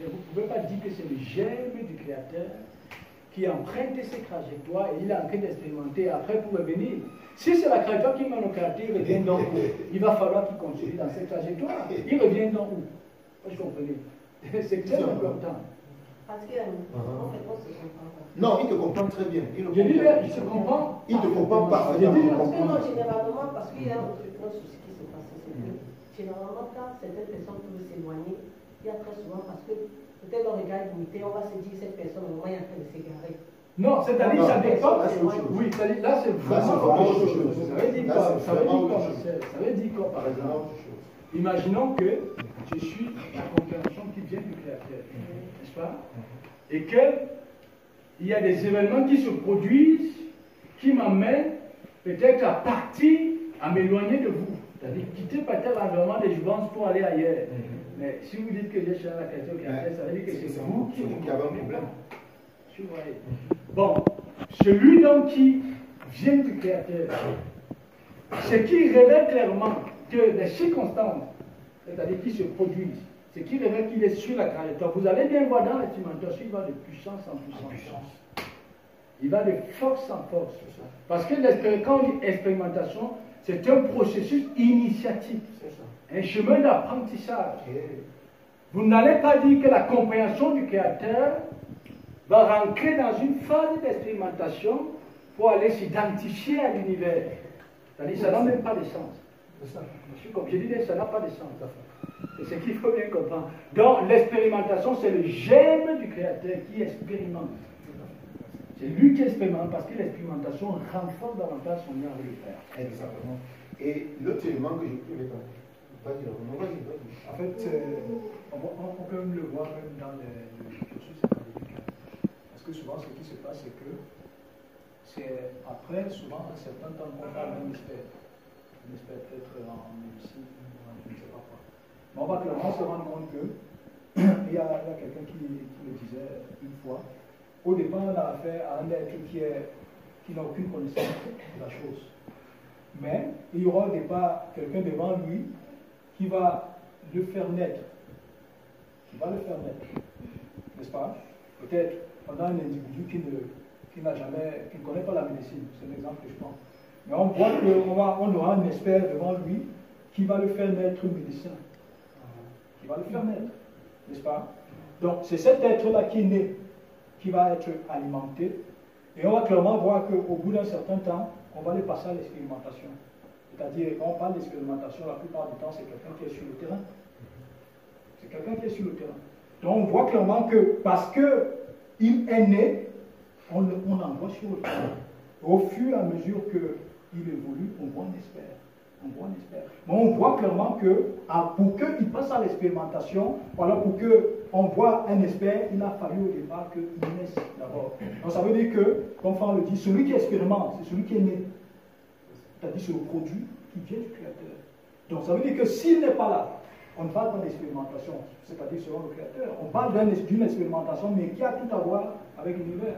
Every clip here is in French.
Et vous ne pouvez pas dire que c'est le germe du Créateur qui emprunte ses trajectoires et il est en train d'expérimenter après pour revenir. Si c'est la trajectoire qui mène au Créateur, il revient dans où? Il va falloir qu'il continue dans cette trajectoire. Il revient dans où? Vous comprenez? C'est très important. Parce qu'en fait, on se comprend pas. Non, il te comprend très bien. Il se comprend. Il te comprend pas. Non, généralement, parce qu'il y a un souci qui se passe, c'est que généralement, quand certaines personnes peuvent s'éloigner, il y a très souvent, parce que peut-être dans le regard limité, on va se dire cette personne, au moins, est en train de s'égarer. Non, c'est-à-dire ça dépend. Oui, là c'est vraiment autre chose. Ça veut dire quoi? Ça veut dire quoi, par exemple? Imaginons que je suis la compréhension qui vient du Créateur, n'est-ce pas? Et qu'il y a des événements qui se produisent qui m'amènent peut-être à partir, à m'éloigner de vous. C'est-à-dire quitter peut-être l'environnement des jouances pour aller ailleurs. Mais si vous dites que j'ai cherché la question Créateur, ça veut dire que c'est vous qui avez un problème. Bon, celui donc qui vient du Créateur, ce qui révèle clairement que les circonstances, c'est-à-dire qui se produisent, ce qui révèle qu'il est sur la trajectoire. Vous allez bien voir dans l'expérimentation, il va de puissance en puissance. Il va de force en force. Parce que quand on dit expérimentation, c'est un processus initiatique, un chemin d'apprentissage. Vous n'allez pas dire que la compréhension du Créateur va rentrer dans une phase d'expérimentation pour aller s'identifier à l'univers. C'est-à-dire ça n'a même pas de sens. Comme je disais, ça n'a pas de sens. C'est ce qu'il faut bien comprendre. Donc l'expérimentation, c'est le germe du Créateur qui expérimente. C'est lui qui expérimente parce que l'expérimentation renforce davantage son lien avec le Père. Exactement. Et l'autre élément que je peux mettre vas-y. En fait, on peut même le voir même dans le cursus académique. Parce que souvent, ce qui se passe, c'est que c'est après, souvent, un certain temps qu'on parle d'un expert. Un expert peut-être en médecine, je ne sais pas quoi. Mais on va clairement se rendre compte que il y a quelqu'un qui me disait une fois, au départ, on a affaire à un être qui n'a aucune connaissance de la chose. Mais il y aura au départ quelqu'un devant lui qui va le faire naître. N'est-ce pas? Peut-être on a un individu qui ne connaît pas la médecine. C'est l'exemple que je prends. Mais on voit qu'on aura un expert devant lui qui va le faire naître médecin. Qui va le faire naître. N'est-ce pas? Donc c'est cet être-là qui est né, qui va être alimenté. Et on va clairement voir qu'au bout d'un certain temps, on va aller passer à l'expérimentation. C'est-à-dire, quand on parle d'expérimentation, la plupart du temps, c'est quelqu'un qui est sur le terrain. C'est quelqu'un qui est sur le terrain. Donc on voit clairement que parce qu'il est né, on l'envoie sur le terrain. Au fur et à mesure qu'il évolue, on voit un expert. Mais on voit clairement que pour qu'il passe à l'expérimentation, voilà, pour qu'on voit un expert, il a fallu au départ qu'il naisse d'abord. Donc ça veut dire que, comme Franck le dit, celui qui expérimente, c'est celui qui est né. C'est-à-dire c'est le produit qui vient du Créateur. Donc ça veut dire que s'il n'est pas là, on ne parle pas d'expérimentation, c'est-à-dire selon le Créateur. On parle d'une expérimentation, mais qui a tout à voir avec l'univers.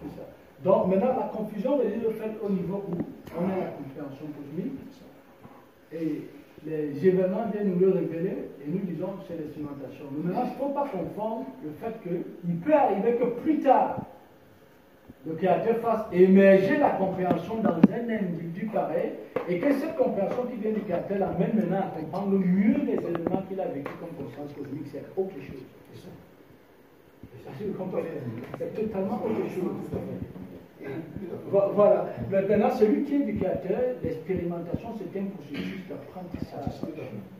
C'est ça. Donc maintenant, la confusion est faite au niveau où on a la compréhension cosmique et les événements viennent nous le révéler et nous disons que c'est l'expérimentation. Mais maintenant, il ne faut pas confondre le fait qu'il peut arriver que plus tard, le Créateur fasse émerger la compréhension dans un individu pareil et que cette compréhension qui vient du Créateur l'amène maintenant à comprendre mieux les éléments qu'il a vécu comme conscience cosmique. C'est autre chose. C'est ça. C'est totalement autre chose. Voilà. Maintenant, celui qui est du Créateur, l'expérimentation, c'est un processus d'apprentissage,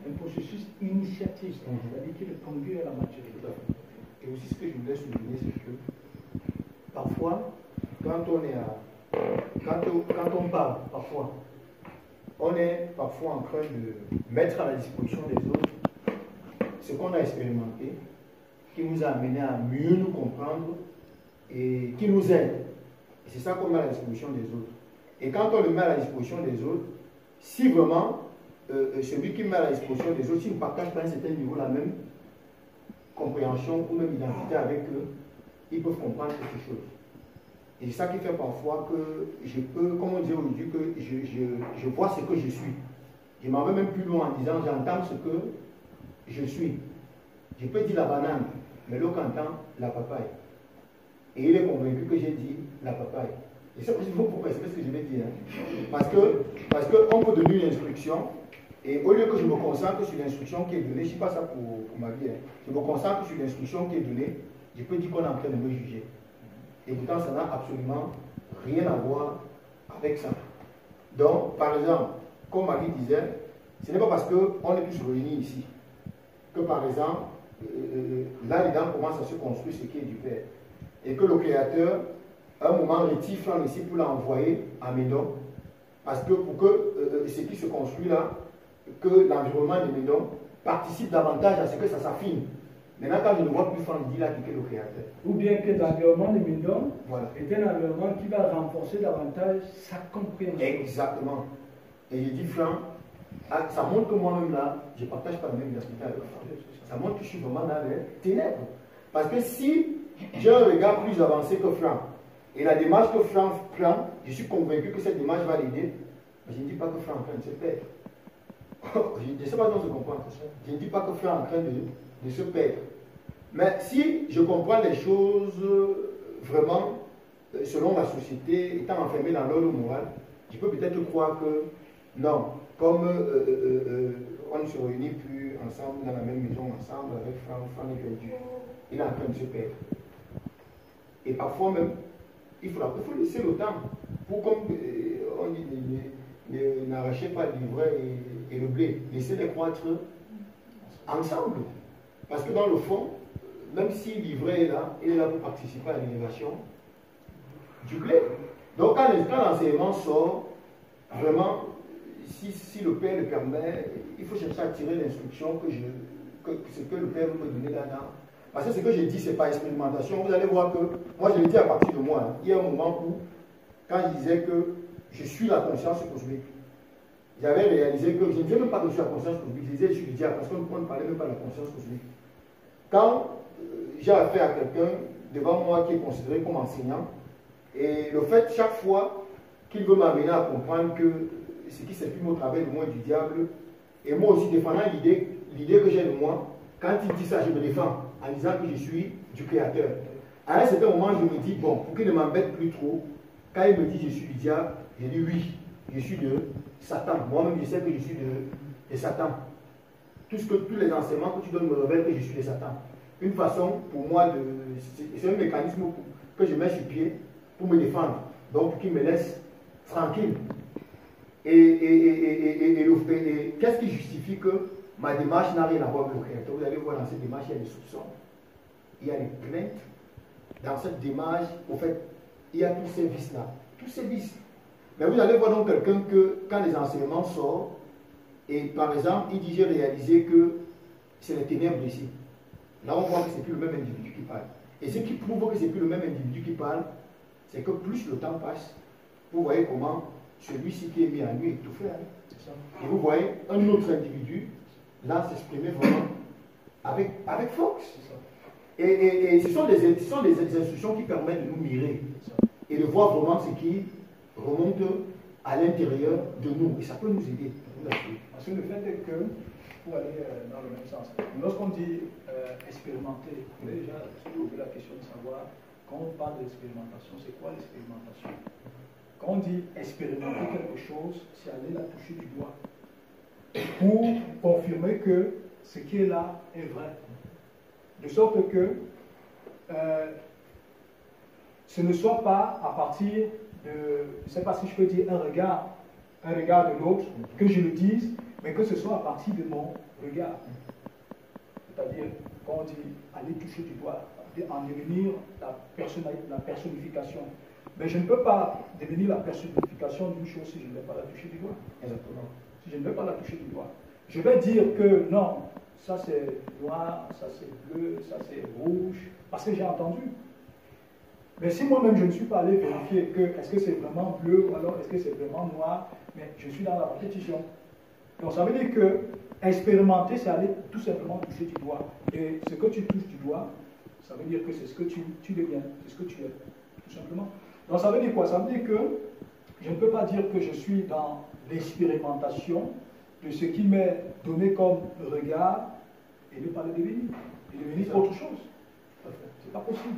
un processus initiatique, c'est-à-dire qui le conduit à la maturité. Et aussi, ce que je voulais souligner, c'est que parfois, quand on parle, parfois, on est parfois en train de mettre à la disposition des autres ce qu'on a expérimenté, qui nous a amené à mieux nous comprendre et qui nous aide. Et c'est ça qu'on met à la disposition des autres. Et quand on le met à la disposition des autres, si vraiment celui qui met à la disposition des autres, s'il ne partage pas à un certain niveau la même compréhension ou même identité avec eux, ils peuvent comprendre quelque chose. Et c'est ça qui fait parfois que je peux, comme on dit aujourd'hui, que je vois ce que je suis. Je m'en vais même plus loin en disant j'entends ce que je suis. Je peux dire la banane, mais l'autre entend la papaye. Et il est convaincu que j'ai dit la papaye. Et ça, il faut comprendre ce que je vais dire. Hein. Parce qu'on peut donner une instruction, et au lieu que je me concentre sur l'instruction qui est donnée, je ne dis pas ça pour ma vie, hein. Je me concentre sur l'instruction qui est donnée, je peux dire qu'on est en train de me juger. Et pourtant, ça n'a absolument rien à voir avec ça. Donc, par exemple, comme Marie disait, ce n'est pas parce qu'on est tous réunis ici que, par exemple, là-dedans commence à se construire ce qui est du Père. Et que le Créateur, à un moment, retire Franck ici pour l'envoyer à Médon. Parce que pour que ce qui se construit là, que l'environnement de Médon participe davantage à ce que ça s'affine. Maintenant, quand je ne vois plus Franck, il dit là qui est le Créateur. Ou bien que l'environnement de Médon voilà. est un environnement qui va renforcer davantage sa compréhension. Exactement. Et je dis, Franck, ça montre que moi-même là, je ne partage pas la même identité avec Franck. Ça montre que je suis vraiment dans les ténèbres. Parce que si j'ai un regard plus avancé que Franck, et la démarche que Franck prend, je suis convaincu que cette démarche va l'aider, mais je ne dis pas que Franck est en train de se perdre. Je ne sais pas si on se comprend. Je ne dis pas que Franck est en train de se perdre. Mais si je comprends les choses vraiment selon la société, étant enfermé dans l'ordre moral, je peux peut-être croire que non, comme on ne se réunit plus ensemble dans la même maison, ensemble avec Franck est perdu. Il est en train de se perdre. Et parfois même, il faut laisser le temps pour, comme on dit, n'arrachez pas l'ivraie et le blé. Laissez-les croître ensemble. Parce que dans le fond, même si l'ivraie est là, il est là pour participer à l'élévation du blé. Donc quand l'enseignement sort, vraiment, si le Père le permet, il faut chercher à tirer l'instruction ce que le Père veut me donner là-dedans. Parce que ce que je dis, ce n'est pas expérimentation. Vous allez voir que, moi je le dis à partir de moi, hein. Il y a un moment où, quand je disais que je suis la conscience cosmique, j'avais réalisé que je ne disais même pas que je suis la conscience cosmique, je disais je suis le diable, parce qu'on ne parlait même pas de la conscience cosmique. Quand j'ai affaire à quelqu'un devant moi qui est considéré comme enseignant, et le fait chaque fois qu'il veut m'amener à comprendre que ce qui s'exprime au travers de moi est du diable, et moi aussi défendant l'idée que j'ai de moi, quand il dit ça, je me défends en disant que je suis du Créateur. À un certain moment, je me dis, bon, pour qu'il ne m'embête plus trop, quand il me dit je suis du diable, je dis oui, je suis de Satan. Moi-même, je sais que je suis de Satan. Tous les enseignements que tu donnes me révèlent que je suis de Satan. Une façon pour moi c'est un mécanisme que je mets sur pied pour me défendre. Donc, pour qu'il me laisse tranquille. Et qu'est-ce qui justifie que ma démarche n'a rien à voir avec le Créateur? Vous allez voir dans cette démarche, il y a des soupçons, il y a des plaintes. Dans cette démarche, au fait, il y a tous ces vices-là. Tous ces vices. Mais vous allez voir donc quelqu'un que, quand les enseignements sortent, et par exemple, il dit j'ai réalisé que c'est les ténèbres ici. Là, on voit que ce n'est plus le même individu qui parle. Et ce qui prouve que ce n'est plus le même individu qui parle, c'est que plus le temps passe, vous voyez comment celui-ci qui est mis à lui est tout fait. Hein. Et vous voyez un autre individu, là, s'exprimer vraiment avec force. Et ce sont des instructions qui permettent de nous mirer et de voir vraiment ce qui remonte à l'intérieur de nous. Et ça peut nous aider. Parce que le fait est que, pour aller dans le même sens, lorsqu'on dit expérimenter, il faut déjà se poser la question de savoir, quand on parle d'expérimentation, c'est quoi l'expérimentation? Quand on dit expérimenter quelque chose, c'est aller la toucher du doigt pour confirmer que ce qui est là est vrai. De sorte que ce ne soit pas à partir de, je ne sais pas si je peux dire un regard de l'autre, que je le dise, mais que ce soit à partir de mon regard. C'est-à-dire, quand on dit aller toucher du doigt, en devenir la personnification. Mais je ne peux pas devenir la personnification d'une chose si je ne vais pas la toucher du doigt. Exactement. Si je ne vais pas la toucher du doigt. Je vais dire que non, ça c'est noir, ça c'est bleu, ça c'est rouge, parce que j'ai entendu. Mais si moi-même je ne suis pas allé vérifier que est-ce que c'est vraiment bleu ou alors est-ce que c'est vraiment noir, mais je suis dans la répétition. Donc ça veut dire que expérimenter, c'est aller tout simplement toucher du doigt. Et ce que tu touches du doigt, ça veut dire que c'est ce que tu deviens, c'est ce que tu es, tout simplement. Donc ça veut dire quoi? Ça veut dire que je ne peux pas dire que je suis dans l'expérimentation de ce qui m'est donné comme regard et ne pas le devenir. et devenir autre chose. C'est pas possible.